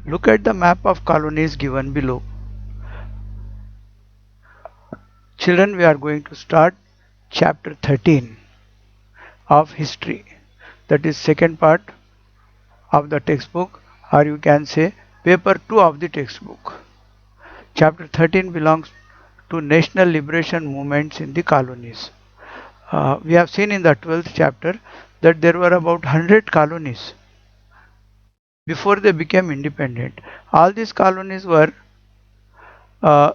Look at the map of colonies given below. Children, we are going to start chapter 13 of history. That is second part of the textbook, or you can say paper 2 of the textbook. Chapter 13 belongs to national liberation movements in the colonies. We have seen in the 12th chapter that there were about 100 colonies before they became independent. All these colonies were uh,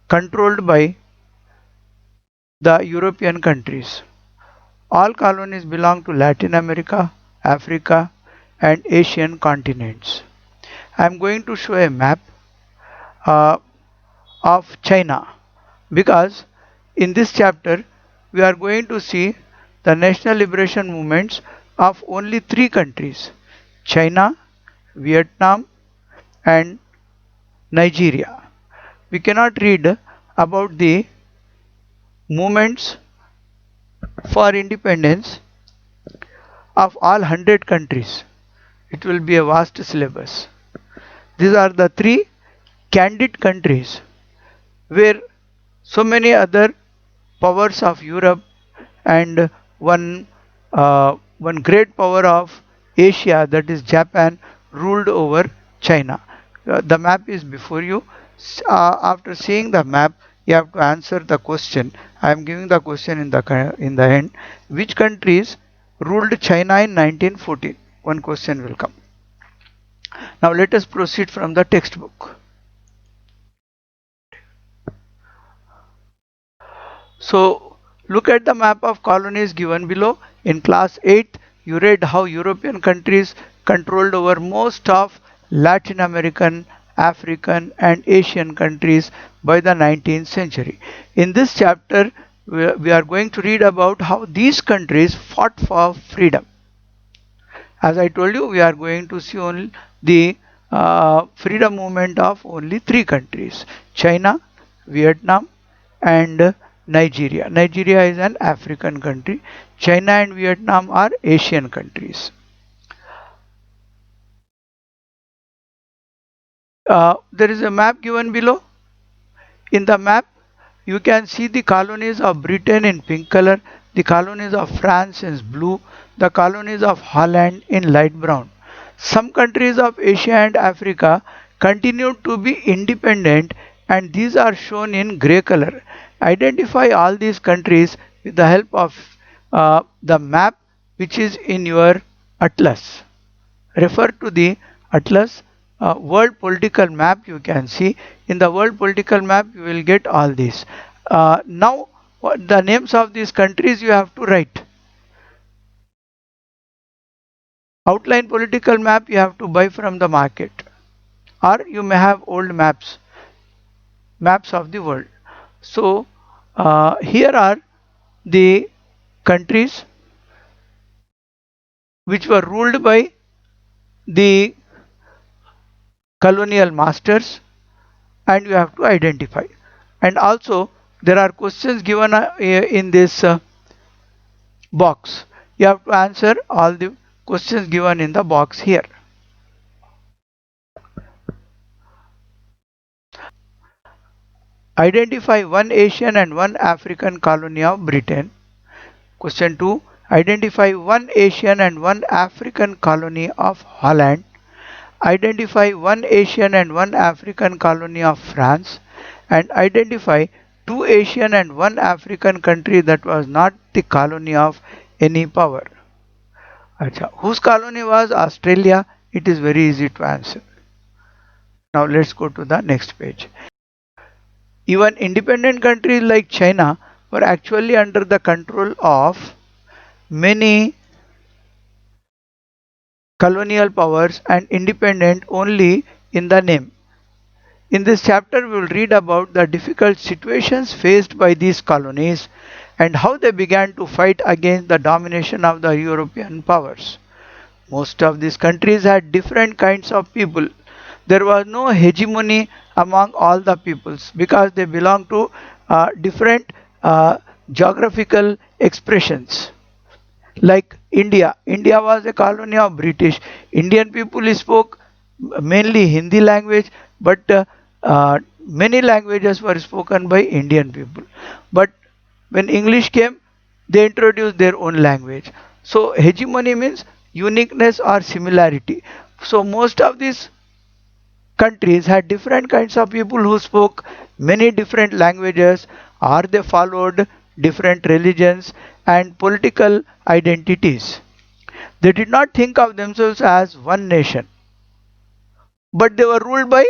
controlled by the European countries. All colonies belong to Latin America, Africa, and Asian continents. I am going to show a map uh, of China because in this chapter we are going to see the national liberation movements of only three countries: China, Vietnam, and Nigeria. We cannot read about the movements for independence of all 100 countries. It will be a vast syllabus. These are the three candid countries where so many other powers of Europe and one great power of Asia, that is Japan, ruled over China. The map is before you. After seeing the map, you have to answer the question. I am giving the question in the end. Which countries ruled China in 1914? One question will come. Now let us proceed from the textbook. So look at the map of colonies given below. In class 8, you read how European countries controlled over most of Latin American, African, and Asian countries by the 19th century. In this chapter, we are going to read about how these countries fought for freedom. As I told you, we are going to see only the freedom movement of only three countries: China, Vietnam, and Nigeria. Nigeria is an African country. China and Vietnam are Asian countries. There is a map given below. In the map, you can see the colonies of Britain in pink color, the colonies of France in blue, the colonies of Holland in light brown. Some countries of Asia and Africa continued to be independent, and these are shown in grey color. Identify all these countries with the help of the map which is in your atlas. Refer to the atlas. World political map you can see. In the world political map you will get all these. Now the names of these countries you have to write. Outline political map you have to buy from the market, or you may have old maps of the world. So here are the countries which were ruled by the colonial masters, and you have to identify. And also there are questions given in this box. You have to answer all the questions given in the box here. Identify one Asian and one African colony of Britain. Question 2. Identify one Asian and one African colony of Holland. Identify one Asian and one African colony of France, and identify two Asian and one African country that was not the colony of any power. Achha. Whose colony was Australia? It is very easy to answer. Now let's go to the next page. Even independent countries like China were actually under the control of many colonial powers and independent only in the name. In this chapter, we will read about the difficult situations faced by these colonies and how they began to fight against the domination of the European powers. Most of these countries had different kinds of people. There was no hegemony among all the peoples because they belonged to different geographical expressions. Like India. India was a colony of British. Indian people spoke mainly Hindi language, but many languages were spoken by Indian people. But when English came, they introduced their own language. So hegemony means uniqueness or similarity. So most of these countries had different kinds of people who spoke many different languages, or they followed different religions and political identities. They did not think of themselves as one nation, but they were ruled by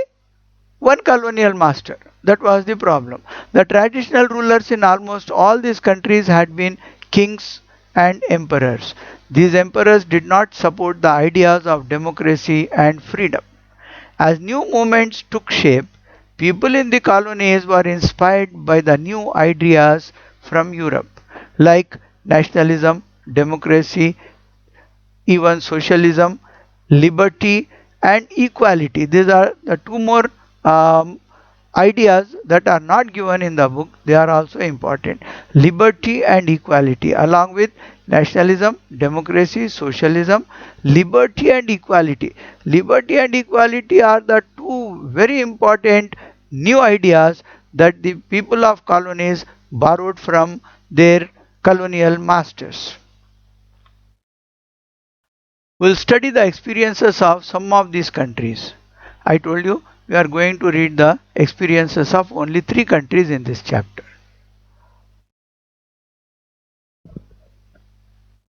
one colonial master. That was the problem. The traditional rulers in almost all these countries had been kings and emperors. These emperors did not support the ideas of democracy and freedom. As new movements took shape, people in the colonies were inspired by the new ideas from Europe, like nationalism, democracy, even socialism, liberty, and equality. These are the two more um, ideas that are not given in the book. They are also important. Liberty and equality, along with nationalism, democracy, socialism, liberty and equality. Liberty and equality are the two very important new ideas that the people of colonies borrowed from their colonial masters. We'll study the experiences of some of these countries. I told you we are going to read the experiences of only three countries in this chapter.